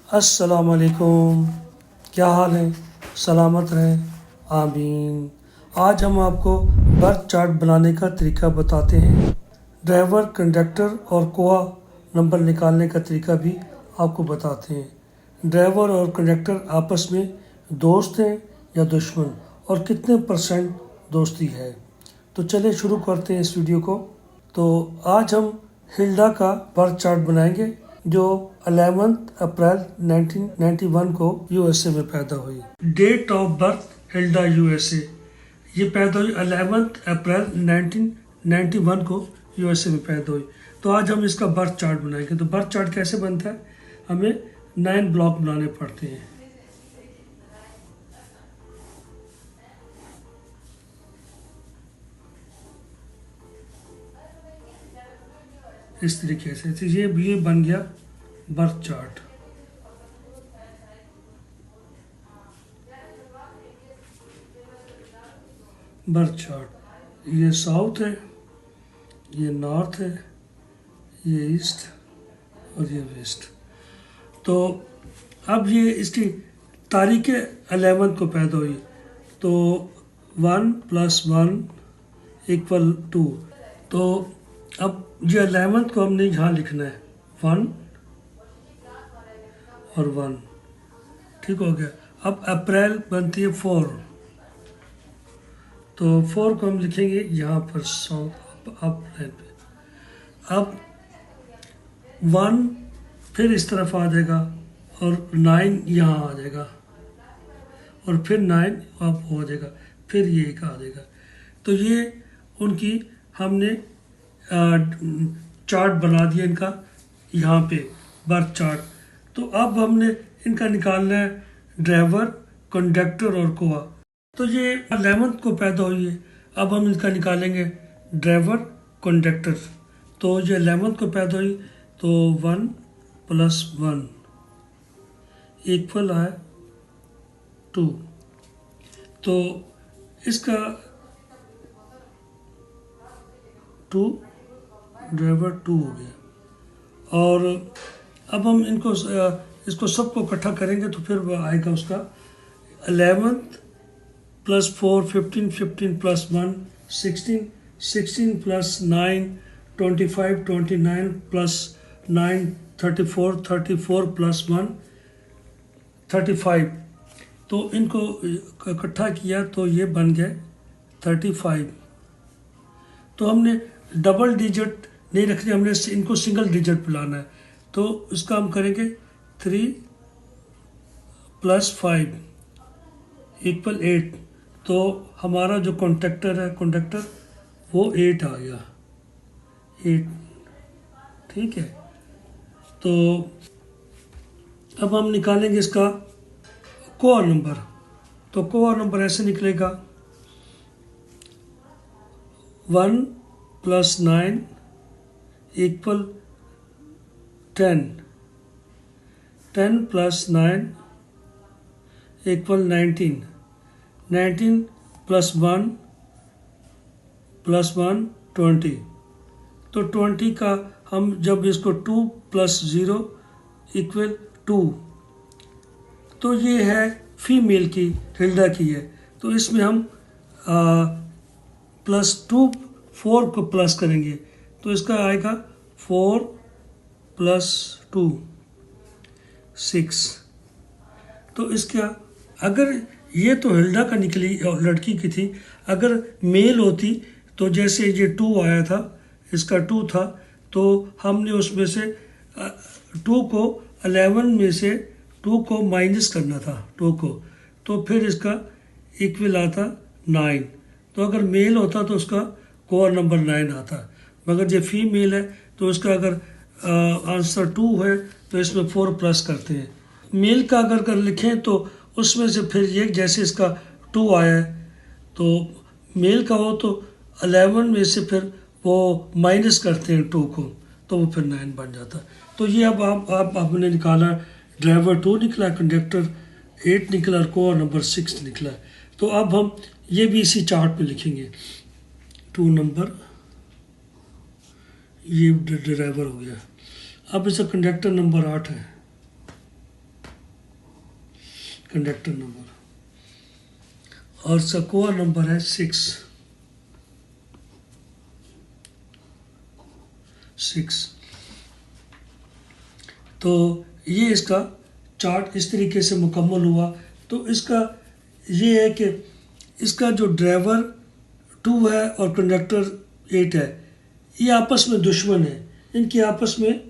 अस्सलाम वालेकुम। क्या हाल है? सलामत रहें, आमीन। आज हम आपको बर्थ चार्ट बनाने का तरीका बताते हैं। ड्राइवर, कंडक्टर और कोआ नंबर निकालने का तरीका भी आपको बताते हैं। ड्राइवर और कंडक्टर आपस में दोस्त हैं या दुश्मन, और कितने परसेंट दोस्ती है। तो चलिए शुरू करते हैं इस वीडियो को। तो आज हम हिल्डा का बर्थ चार्ट बनाएंगे, जो 11 अप्रैल 1991 को यूएसए में पैदा हुई। Date of birth Hilda USA, ये पैदा हुई 11 अप्रैल 1991 को यूएसए में पैदा हुई। तो आज हम इसका बर्थ चार्ट बनाएंगे। तो बर्थ चार्ट कैसे बनता है? हमें 9 ब्लॉक बनाने पड़ते हैं। इस तरीके से। तो ये बन गया बर्थ चार्ट। बर्थ चार्ट, ये साउथ है, ये नॉर्थ है, ये ईस्ट और ये वेस्ट। तो अब ये इसकी तारीख 11 को पैदा हुई। तो 1 + 1 = 2। तो अब ये 11 को हमने यहाँ लिखना है, 1 और 1। ठीक हो गया। अब अप्रैल बनती है 4, तो 4 को हम लिखेंगे यहाँ पर साउथ अप लाइन पे। अब 1 फिर इस तरफ आ जाएगा और 9 यहाँ आ जाएगा, और फिर 9 अप हो जाएगा, फिर ये एक आ जाएगा। तो ये उनकी हमने चार्ट बना दिया इनका यहाँ पे, बर्थ चार्ट। तो अब हमने इनका निकालना है ड्राइवर, कंडक्टर और कोआ। तो ये 11 को पैदा हुई है। अब हम इनका निकालेंगे ड्राइवर, कंडक्टर। तो ये 11 को पैदा हुई, तो 1 + 1 = 2। तो इसका 2, ड्राइवर 2 हो गया। और अब हम इसको सबको इकट्ठा करेंगे, तो फिर आएगा उसका 11 + 4 15, 15 + 1 16, 16 + 9 25, 29 + 9 34, 34 + 1 35। तो इनको इकट्ठा किया तो ये बन गए 35। तो हमने डबल डिजिट नहीं रखनी, हमने इनको सिंगल डिजिट बुलाना है। तो इसका हम करेंगे 3 + 5 = 8। तो हमारा जो कंडक्टर वो 8 आ गया, 8। ठीक है। तो अब हम निकालेंगे इसका कोआ नंबर। तो कोआ नंबर ऐसे निकलेगा 1 + 9 = 10, 10 + 9 = 19, 19 + 1 + 1 20। तो 20 का हम जब इसको 2 + 0 = 2। तो ये है फीमेल की, हिल्डा की है। तो इसमें हम +2 4 को प्लस करेंगे, तो इसका आएगा 4 + 2 6। तो इसका अगर ये तो हिल्डा का निकली और लड़की की थी, अगर मेल होती तो जैसे ये 2 आया था, इसका 2 था, तो हमने उसमें से 2 को 11 में से 2 को माइनस करना था, 2 को। तो फिर इसका इक्वल आता 9। तो अगर मेल होता तो उसका कोर नंबर 9 आता, मगर ये फीमेल है तो उसका अगर आंसर 2 है तो इसमें 4 प्लस करते हैं। मेल का अगर कर लिखें तो उसमें से फिर ये जैसे इसका 2 आया है, तो मेल का हो तो 11 में से फिर वो माइनस करते हैं 2 को, तो वो फिर 9 बन जाता। तो ये अब आप आपने निकाला, ड्राइवर 2 निकला, कंडक्टर 8 निकला और कोर नंबर 6 निकला। तो अब हम ये भी इसी चार्ट पे लिखेंगे। 2 नंबर, ये ड्राइवर हो गया। अब इसका कंडक्टर नंबर 8 है। कंडक्टर नंबर, और इसका कोर नंबर है 6। तो ये इसका चार्ट इस तरीके से मुकम्मल हुआ। तो इसका ये है कि इसका जो ड्राइवर 2 है और कंडक्टर 8 है, ये आपस में दुश्मन है, इनकी आपस में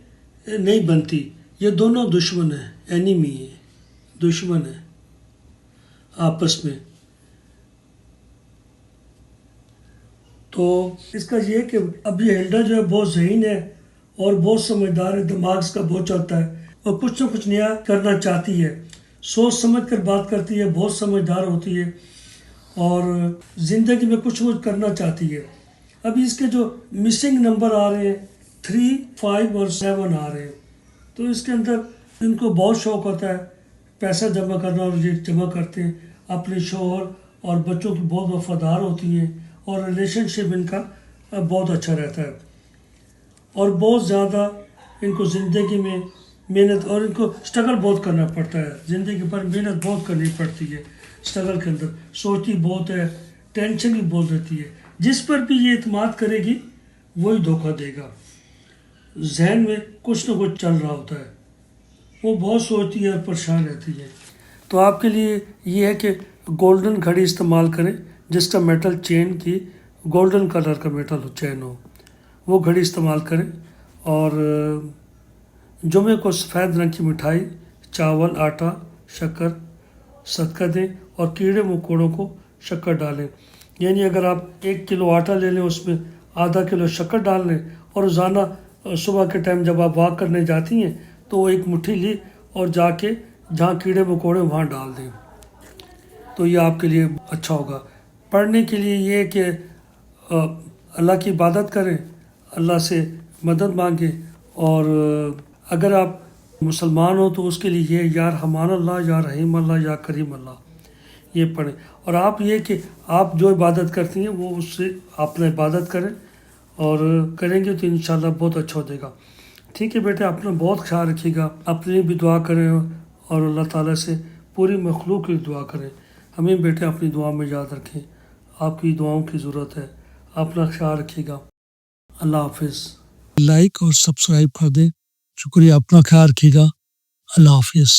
नहीं बनती, ये दोनों दुश्मन है, एनिमी है, दुश्मन है आपस में। तो इसका ये कि अब ये हिल्डा जो है बहुत ज़हीन है और बहुत समझदार है, दिमाग इसका बहुत चलता है और कुछ ना कुछ नया करना चाहती है, सोच समझ कर बात करती है, बहुत समझदार होती है और ज़िंदगी में कुछ ना कुछ करना चाहती है। अभी इसके जो मिसिंग नंबर आ रहे हैं 3, 5 और 7 आ रहे हैं, तो इसके अंदर इनको बहुत शौक़ होता है पैसा जमा करना, और ये जमा करते हैं, अपने शोहर और बच्चों की बहुत वफादार होती हैं और रिलेशनशिप इनका बहुत अच्छा रहता है और बहुत ज़्यादा इनको ज़िंदगी में मेहनत और इनको स्ट्रगल बहुत करना पड़ता है, ज़िंदगी पर मेहनत बहुत करनी पड़ती है, स्ट्रगल के अंदर सोचती बहुत है, टेंशन भी बहुत रहती है। जिस पर भी ये इत्माद करेगी वही धोखा देगा, जहन में कुछ ना कुछ चल रहा होता है, वो बहुत सोचती है और परेशान रहती है। तो आपके लिए ये है कि गोल्डन घड़ी इस्तेमाल करें जिसका मेटल चेन की गोल्डन कलर का मेटल चेन हो, वो घड़ी इस्तेमाल करें। और जुमे को सफ़ेद रंग की मिठाई, चावल, आटा, शक्कर सदका दें और कीड़े मकोड़ों को शक्कर डालें। यानी अगर आप 1 किलो आटा ले लें, उसमें आधा किलो शक्कर डाल लें और रोज़ाना सुबह के टाइम जब आप वॉक करने जाती हैं तो वो एक मुट्ठी ली और जाके जहाँ कीड़े मकोड़े वहाँ डाल दें, तो ये आपके लिए अच्छा होगा। पढ़ने के लिए ये कि अल्लाह की इबादत करें, अल्लाह से मदद मांगें, और अगर आप मुसलमान हो तो उसके लिए ये या रहमान अल्लाह, या रहीम अल्लाह, या करीम अल्लाह, ये पढ़ें। और आप ये कि आप जो इबादत करती हैं वो उससे अपना इबादत करें और करेंगे तो इंशाल्लाह बहुत अच्छा हो जाएगा। ठीक है बेटे, अपना बहुत ख्याल रखिएगा, अपने लिए भी दुआ करें और अल्लाह ताला से पूरी मखलूक की दुआ करें। हमें बेटे अपनी दुआ में याद रखें, आपकी दुआओं की ज़रूरत है, अपना ख्याल रखिएगा। अल्लाह हाफिज़। लाइक और सब्सक्राइब कर दें, शुक्रिया, अपना ख्याल रखिएगा। अल्लाह हाफिज़।